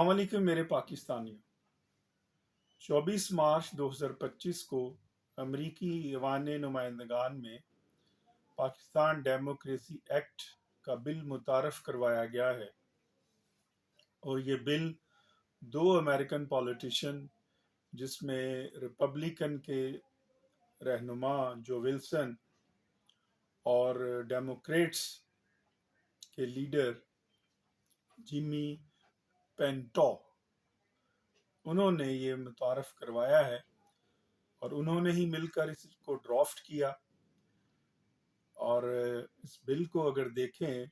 السلام علیکم میرے پاکستانیوں۔ 24 مارچ 2025 کو امریکی ایوان نمائندگان میں پاکستان ڈیموکریسی ایکٹ کا بل متعارف کروایا گیا ہے، اور یہ بل دو امریکن پولیٹیشین جس میں ریپبلکن کے رہنما جو ولسن اور ڈیموکریٹس کے لیڈر جیمی پینٹو، انہوں نے یہ متعارف کروایا ہے اور انہوں نے ہی مل کر اس کو ڈرافٹ کیا۔ اور اس بل کو اگر دیکھیں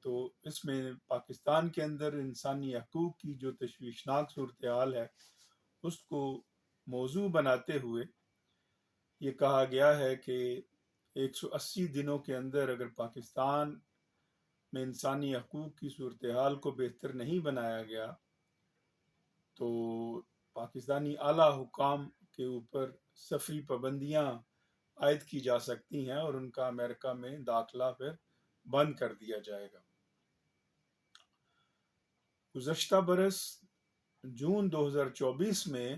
تو اس میں پاکستان کے اندر انسانی حقوق کی جو تشویشناک صورتحال ہے اس کو موضوع بناتے ہوئے یہ کہا گیا ہے کہ 180 دنوں کے اندر اگر پاکستان میں انسانی حقوق کی صورتحال کو بہتر نہیں بنایا گیا تو پاکستانی اعلیٰ حکام کے اوپر سفری پابندیاں عائد کی جا سکتی ہیں اور ان کا امریکہ میں داخلہ پھر بند کر دیا جائے گا۔ گزشتہ برس جون 2024 میں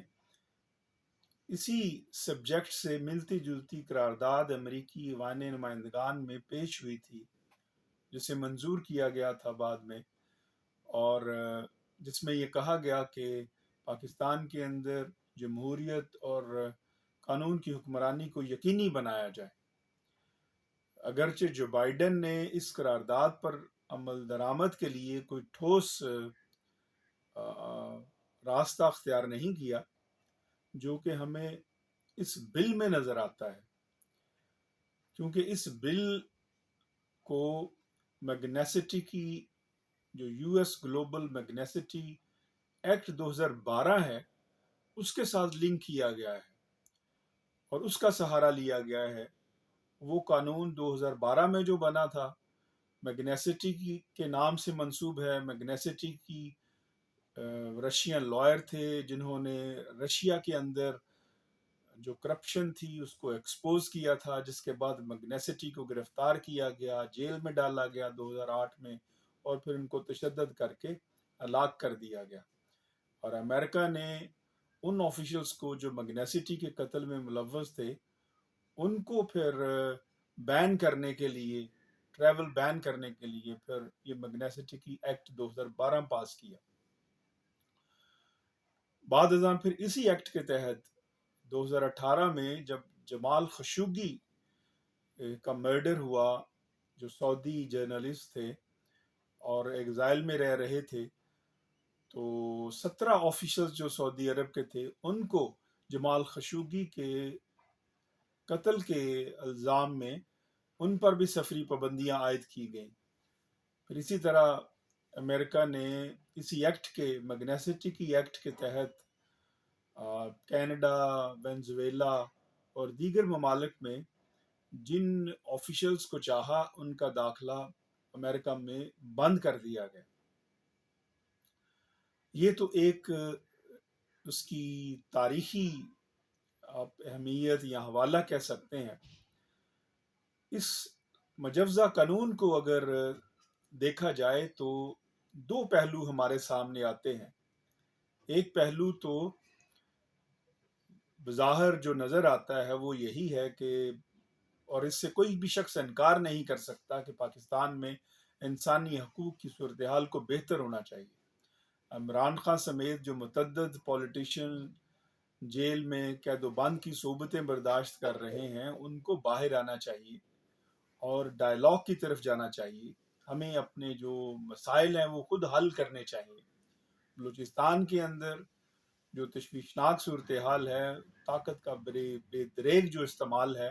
اسی سبجیکٹ سے ملتی جلتی قرارداد امریکی ایوان نمائندگان میں پیش ہوئی تھی، جسے منظور کیا گیا تھا بعد میں، اور جس میں یہ کہا گیا کہ پاکستان کے اندر جمہوریت اور قانون کی حکمرانی کو یقینی بنایا جائے۔ اگرچہ جو بائیڈن نے اس قرارداد پر عمل درآمد کے لیے کوئی ٹھوس راستہ اختیار نہیں کیا، جو کہ ہمیں اس بل میں نظر آتا ہے، کیونکہ اس بل کو میگنیسٹی کی جو یو ایس گلوبل میگنیسٹی ایکٹ 2012 ہے اس کے ساتھ لنک کیا گیا ہے اور اس کا سہارا لیا گیا ہے۔ وہ قانون 2012 میں جو بنا تھا میگنیسٹی کے نام سے منسوب ہے۔ میگنیسٹی کی رشین لائر تھے جنہوں نے رشیا کے اندر جو کرپشن تھی اس کو ایکسپوز کیا تھا، جس کے بعد میگنیسٹی کو گرفتار کیا گیا، جیل میں ڈالا گیا 2008 میں، اور پھر ان کو تشدد کر کے ہلاک کر دیا گیا۔ اور امریکہ نے ان آفیشلز کو جو میگنیسٹی کے قتل میں ملوث تھے ان کو پھر بین کرنے کے لیے، ٹریول بین کرنے کے لیے پھر یہ میگنیسٹی کی ایکٹ 2012 پاس کیا۔ بعد ازاں پھر اسی ایکٹ کے تحت 2018 میں جب جمال خشوگی کا مرڈر ہوا، جو سعودی جرنلسٹ تھے اور ایگزائل میں رہ رہے تھے، تو 17 آفیشلز جو سعودی عرب کے تھے ان کو جمال خشوگی کے قتل کے الزام میں ان پر بھی سفری پابندیاں عائد کی گئیں۔ پھر اسی طرح امریکہ نے اسی ایکٹ کے میگنیسٹی کی ایکٹ کے تحت کینیڈا، وینزویلا اور دیگر ممالک میں جن آفیشلز کو چاہا ان کا داخلہ امریکہ میں بند کر دیا گیا۔ یہ تو ایک اس کی تاریخی آپ اہمیت یا حوالہ کہہ سکتے ہیں۔ اس مجوزہ قانون کو اگر دیکھا جائے تو دو پہلو ہمارے سامنے آتے ہیں۔ ایک پہلو تو بظاہر جو نظر آتا ہے وہ یہی ہے کہ، اور اس سے کوئی بھی شخص انکار نہیں کر سکتا کہ پاکستان میں انسانی حقوق کی صورتحال کو بہتر ہونا چاہیے۔ عمران خان سمیت جو متعدد پولیٹیشین جیل میں قید و بند کی صحبتیں برداشت کر رہے ہیں ان کو باہر آنا چاہیے اور ڈائلاگ کی طرف جانا چاہیے۔ ہمیں اپنے جو مسائل ہیں وہ خود حل کرنے چاہیے۔ بلوچستان کے اندر جو تشویشناک صورتحال ہے، طاقت کا بے دریغ جو استعمال ہے،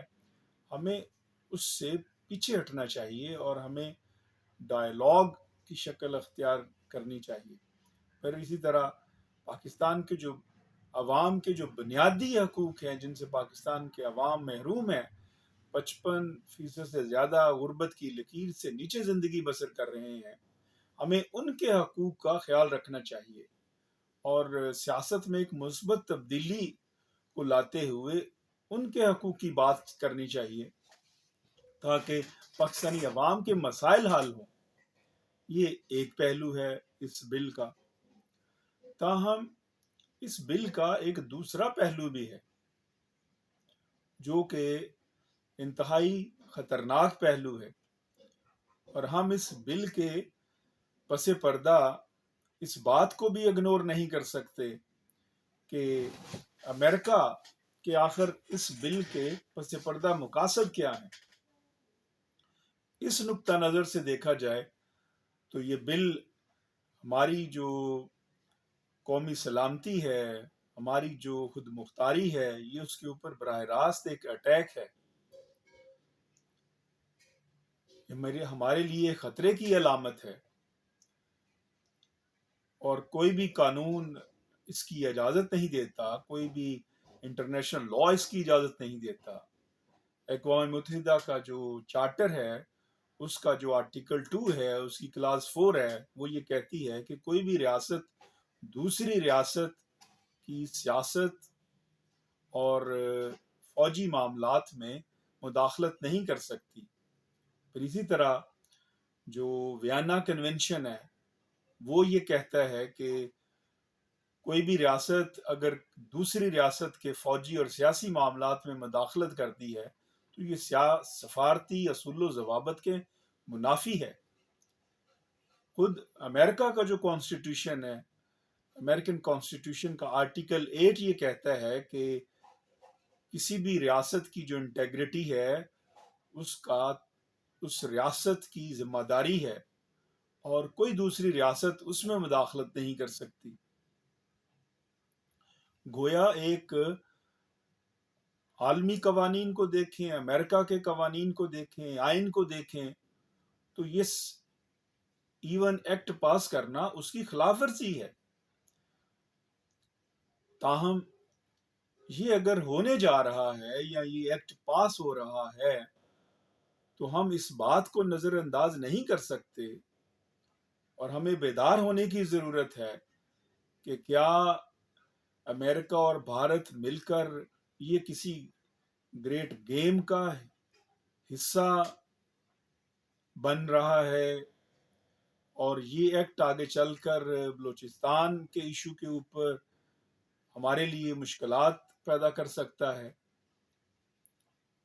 ہمیں اس سے پیچھے ہٹنا چاہیے اور ہمیں ڈائلاگ کی شکل اختیار کرنی چاہیے۔ پھر اسی طرح پاکستان کے جو عوام کے جو بنیادی حقوق ہیں جن سے پاکستان کے عوام محروم ہیں، 55% سے زیادہ غربت کی لکیر سے نیچے زندگی بسر کر رہے ہیں، ہمیں ان کے حقوق کا خیال رکھنا چاہیے اور سیاست میں ایک مثبت تبدیلی کو لاتے ہوئے ان کے حقوق کی بات کرنی چاہیے تاکہ پاکستانی عوام کے مسائل حل ہوں۔ یہ ایک پہلو ہے اس بل کا۔ تاہم اس بل کا ایک دوسرا پہلو بھی ہے جو کہ انتہائی خطرناک پہلو ہے، اور ہم اس بل کے پس پردہ اس بات کو بھی اگنور نہیں کر سکتے کہ امریکہ کے آخر اس بل کے پس پردہ مقاصد کیا ہیں۔ اس نقطہ نظر سے دیکھا جائے تو یہ بل ہماری جو قومی سلامتی ہے، ہماری جو خود مختاری ہے، یہ اس کے اوپر براہ راست ایک اٹیک ہے۔ یہ ہمارے لیے خطرے کی علامت ہے، اور کوئی بھی قانون اس کی اجازت نہیں دیتا، کوئی بھی انٹرنیشنل لا اس کی اجازت نہیں دیتا۔ اقوام متحدہ کا جو چارٹر ہے، اس کا جو آرٹیکل 2 ہے، اس کی کلاس 4 ہے، وہ یہ کہتی ہے کہ کوئی بھی ریاست دوسری ریاست کی سیاست اور فوجی معاملات میں مداخلت نہیں کر سکتی۔ پھر اسی طرح جو ویانا کنونشن ہے، وہ یہ کہتا ہے کہ کوئی بھی ریاست اگر دوسری ریاست کے فوجی اور سیاسی معاملات میں مداخلت کرتی ہے تو یہ سفارتی اصول و ضوابط کے منافی ہے۔ خود امریکہ کا جو کانسٹیٹیوشن ہے، امریکن کانسٹیٹیوشن کا آرٹیکل 8 یہ کہتا ہے کہ کسی بھی ریاست کی جو انٹیگریٹی ہے اس ریاست کی ذمہ داری ہے، اور کوئی دوسری ریاست اس میں مداخلت نہیں کر سکتی۔ گویا ایک عالمی قوانین کو دیکھیں، امریکہ کے قوانین کو دیکھیں، آئین کو دیکھیں، تو یہ ایون ایکٹ پاس کرنا اس کی خلاف ورزی ہے۔ تاہم یہ اگر ہونے جا رہا ہے یا یہ ایکٹ پاس ہو رہا ہے تو ہم اس بات کو نظر انداز نہیں کر سکتے، اور ہمیں بیدار ہونے کی ضرورت ہے کہ کیا امریکہ اور بھارت مل کر یہ کسی گریٹ گیم کا حصہ بن رہا ہے، اور یہ ایکٹ آگے چل کر بلوچستان کے ایشو کے اوپر ہمارے لیے مشکلات پیدا کر سکتا ہے۔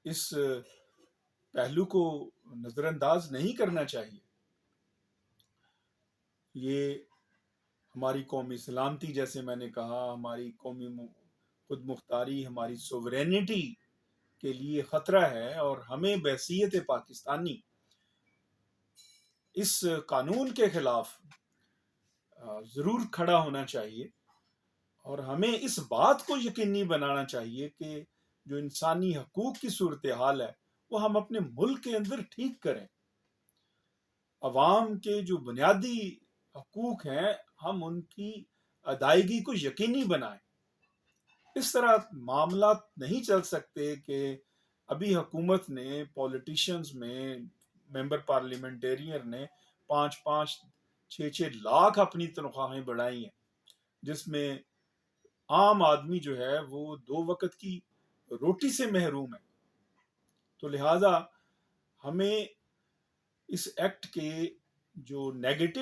اس پہلو کو نظر انداز نہیں کرنا چاہیے۔ یہ ہماری قومی سلامتی، جیسے میں نے کہا، ہماری قومی خود مختاری، ہماری سوورینٹی کے لیے خطرہ ہے، اور ہمیں بحیثیت پاکستانی اس قانون کے خلاف ضرور کھڑا ہونا چاہیے، اور ہمیں اس بات کو یقینی بنانا چاہیے کہ جو انسانی حقوق کی صورتحال ہے وہ ہم اپنے ملک کے اندر ٹھیک کریں۔ عوام کے جو بنیادی حقوق ہیں ہم ان کی ادائیگی کو یقینی بنائیں۔ اس طرح معاملات نہیں چل سکتے کہ ابھی حکومت نے پولیٹیشنز میں ممبر پارلیمنٹیرین نے 5-5 6-6 لاکھ اپنی تنخواہیں بڑھائی ہیں، جس میں عام آدمی جو ہے وہ 2 وقت کی روٹی سے محروم ہے۔ تو لہٰذا ہمیں اس ایکٹ کے جو نیگیٹو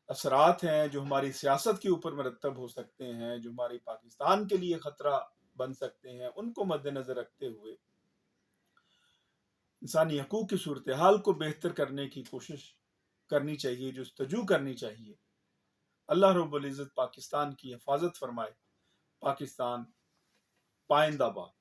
اثرات ہیں، جو ہماری سیاست کے اوپر مرتب ہو سکتے ہیں، جو ہماری پاکستان کے لیے خطرہ بن سکتے ہیں، ان کو مد نظر رکھتے ہوئے انسانی حقوق کی صورتحال کو بہتر کرنے کی کوشش کرنی چاہیے، جستجو کرنی چاہیے۔ اللہ رب العزت پاکستان کی حفاظت فرمائے۔ پاکستان پائندہ باد۔